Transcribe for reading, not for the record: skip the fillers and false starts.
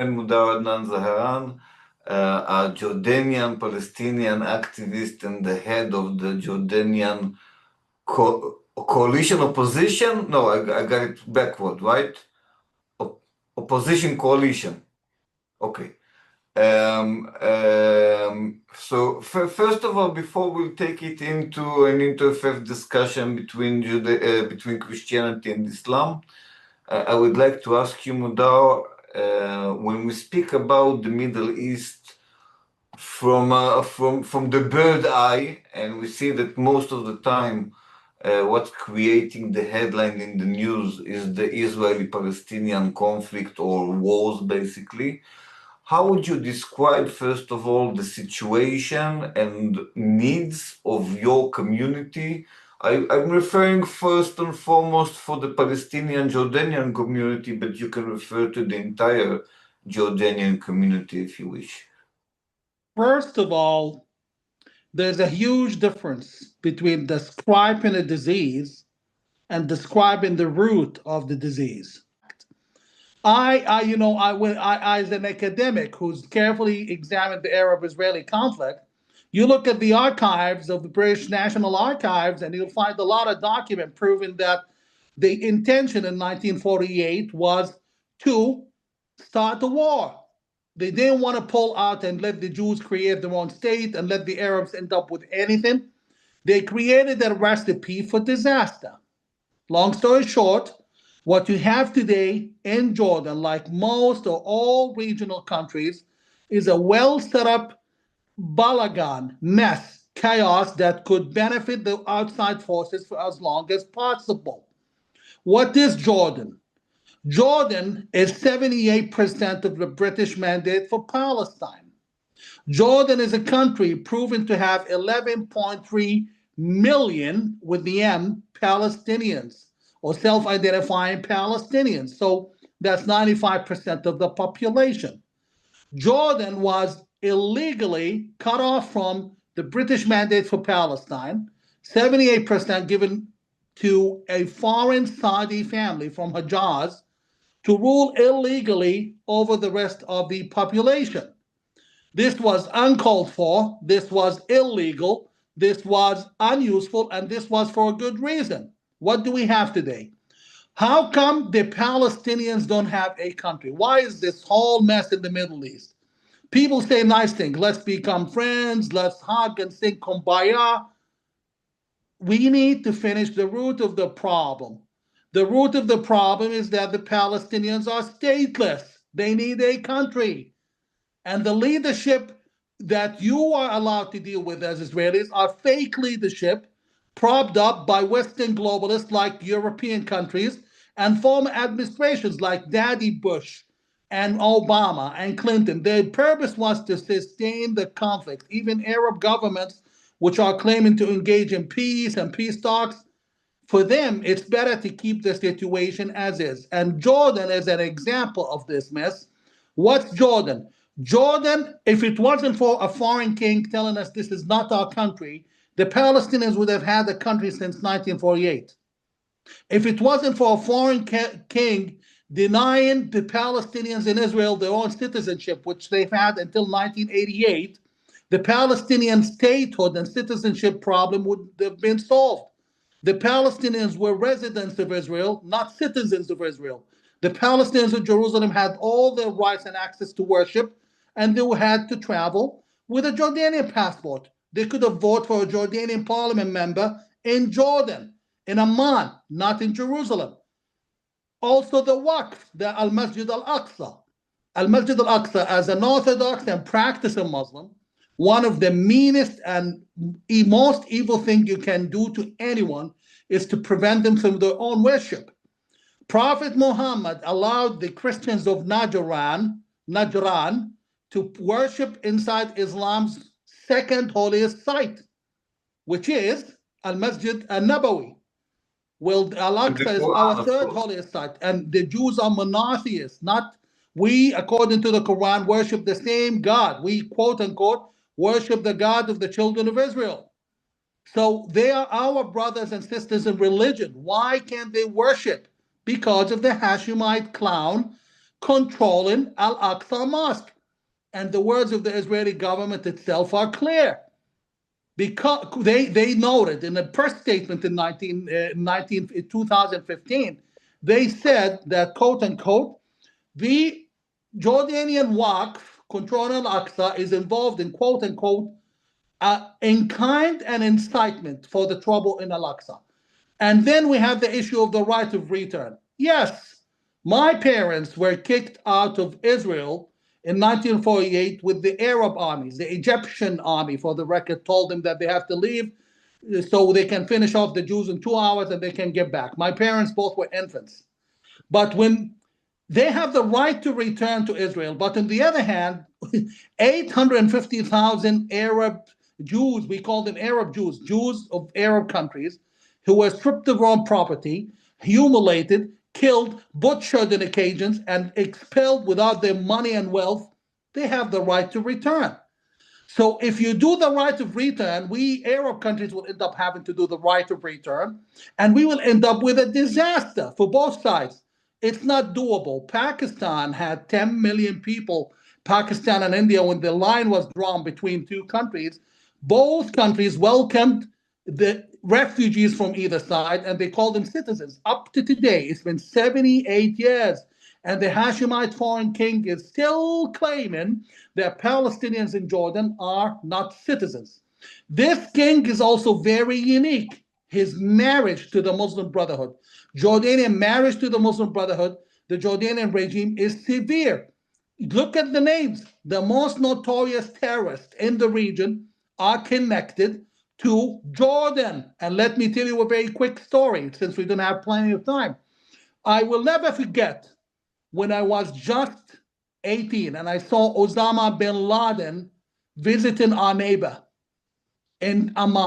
Mudar Adnan Zahran, a Jordanian Palestinian activist and the head of the Jordanian coalition opposition. No, I got it backward, right? Opposition coalition. Okay. So first of all, before we take it into an interfaith discussion between Christianity and Islam, I would like to ask you, Mudar, when we speak about the Middle East from the bird eye, and we see that most of the time, what's creating the headline in the news is the Israeli-Palestinian conflict or wars, basically. How would you describe, first of all, the situation and needs of your community? I'm referring first and foremost for the Palestinian Jordanian community, but you can refer to the entire Jordanian community if you wish. First of all, there's a huge difference between describing a disease and describing the root of the disease. As an academic who's carefully examined the Arab-Israeli conflict, you look at the archives of the British National Archives, and you'll find a lot of document proving that the intention in 1948 was to start a war. They didn't want to pull out and let the Jews create their own state and let the Arabs end up with anything. They created a recipe for disaster. Long story short, what you have today in Jordan, like most or all regional countries, is a well set up balagan, mess, chaos that could benefit the outside forces for as long as possible. What is Jordan? Jordan is 78% of the British mandate for Palestine. Jordan is a country proven to have 11.3 million, with the M, Palestinians or self identifying Palestinians. So that's 95% of the population. Jordan was illegally cut off from the British mandate for Palestine, 78% given to a foreign Saudi family from Hejaz to rule illegally over the rest of the population. This was uncalled for, this was illegal, this was unuseful, and this was for a good reason. What do we have today? How come the Palestinians don't have a country? Why is this whole mess in the Middle East? People say nice things. Let's become friends. Let's hug and sing kumbaya. We need to finish the root of the problem. The root of the problem is that the Palestinians are stateless. They need a country. And the leadership that you are allowed to deal with as Israelis are fake leadership propped up by Western globalists like European countries and former administrations like Daddy Bush and Obama and Clinton. Their purpose was to sustain the conflict. Even Arab governments, which are claiming to engage in peace and peace talks, for them, it's better to keep the situation as is. And Jordan is an example of this mess. What's Jordan? Jordan, if it wasn't for a foreign king telling us this is not our country, the Palestinians would have had a country since 1948. If it wasn't for a foreign king denying the Palestinians in Israel their own citizenship, which they've had until 1988, the Palestinian statehood and citizenship problem would have been solved. The Palestinians were residents of Israel, not citizens of Israel. The Palestinians of Jerusalem had all their rights and access to worship, and they had to travel with a Jordanian passport. They could have voted for a Jordanian parliament member in Jordan, in Amman, not in Jerusalem. Also, the Waqf, the Al Masjid al Aqsa. Al Masjid al Aqsa, as an Orthodox and practicing Muslim, one of the meanest and most evil thing you can do to anyone is to prevent them from their own worship. Prophet Muhammad allowed the Christians of Najran to worship inside Islam's second holiest site, which is Al Masjid al Nabawi. Well, Al-Aqsa is our third holiest site, and the Jews are monotheists. Not we, according to the Quran, worship the same God. We quote unquote worship the God of the children of Israel. So they are our brothers and sisters in religion. Why can't they worship? Because of the Hashemite clown controlling Al-Aqsa Mosque. And the words of the Israeli government itself are clear. Because they noted in a press statement in 2015, they said that, quote unquote, the Jordanian Waqf controlling Al-Aqsa is involved in, quote unquote, in kind and incitement for the trouble in Al-Aqsa. And then we have the issue of the right of return. Yes, my parents were kicked out of Israel in 1948 with the Arab armies. The Egyptian army, for the record, told them that they have to leave so they can finish off the Jews in 2 hours and they can get back. My parents both were infants. But when they have the right to return to Israel, but on the other hand, 850,000 Arab Jews, we call them Arab Jews, Jews of Arab countries, who were stripped of their own property, humiliated, killed, butchered in occasions, and expelled without their money and wealth, they have the right to return. So if you do the right of return, we Arab countries will end up having to do the right of return, and we will end up with a disaster for both sides. It's not doable. Pakistan had 10 million people, Pakistan and India, when the line was drawn between two countries. Both countries welcomed the refugees from either side, and they called them citizens. Up to today, it's been 78 years, and the Hashemite foreign king is still claiming that Palestinians in Jordan are not citizens. This king is also very unique. His marriage to the Muslim Brotherhood, Jordanian marriage to the Muslim Brotherhood, the Jordanian regime is severe. Look at the names. The most notorious terrorists in the region are connected to Jordan. And let me tell you a very quick story, since we don't have plenty of time. I will never forget when I was just 18 and I saw Osama bin Laden visiting our neighbor in Amman.